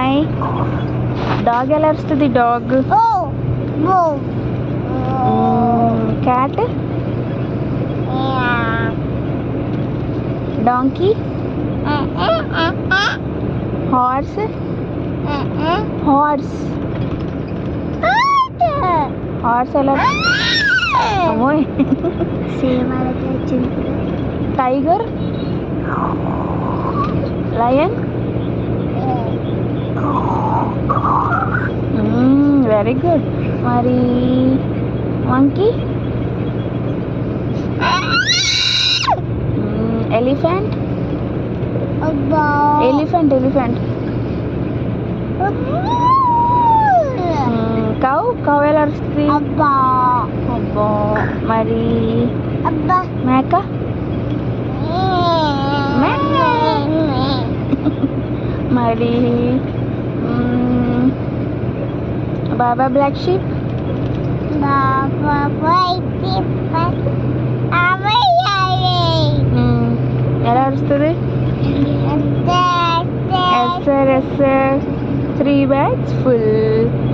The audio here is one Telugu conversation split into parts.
హాయ్. డాగ్ ఎలా అరుస్తుంది? Dog. Cat. Donkey. Horse. Horse. Horse ఎలా? అమ్మోయ్. టైగర్. లయన్. Very good. మరి monkey. Elephant. Elephant. Elephant. Cow. Cow ఎలా అరుస్తుంది? అబ్బా. మరి మేక. మరి బాబా బ్లాక్ షీప్. ఎలా అరుస్తుంది? Yes sir yes sir 3 bags full.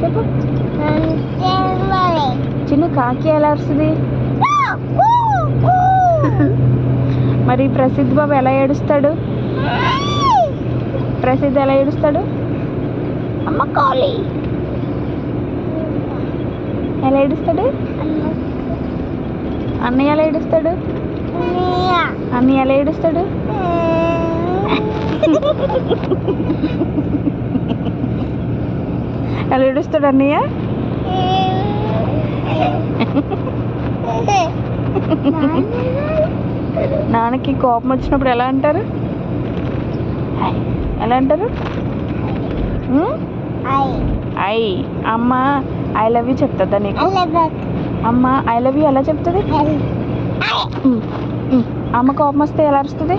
చెప్పు. చిన్న కాకి ఎలా అరుస్తుంది? మరి ప్రసిద్ధ్ బాబు ఎలా ఏడుస్తాడు? ప్రసిద్ధ్ ఎలా ఏడుస్తాడు? అమ్మ కాళీ. ఎలా ఏడుస్తాడు? అన్నయ్య ఎలా ఏడుస్తాడు? అన్నయ్య ఎలా ఏడుస్తాడు? ఎలా ఏడుస్తాడు అన్నయ్య? నాన్నకి కోపం వచ్చినప్పుడు ఎలా అంటారు? ఎలా అంటారు? ఐ. అమ్మ ఐ లవ్ యూ చెప్తుందా నీకు? అమ్మ ఐ లవ్ యూ ఎలా చెప్తుంది? అమ్మ కోపం వస్తే ఎలా అరుస్తుంది?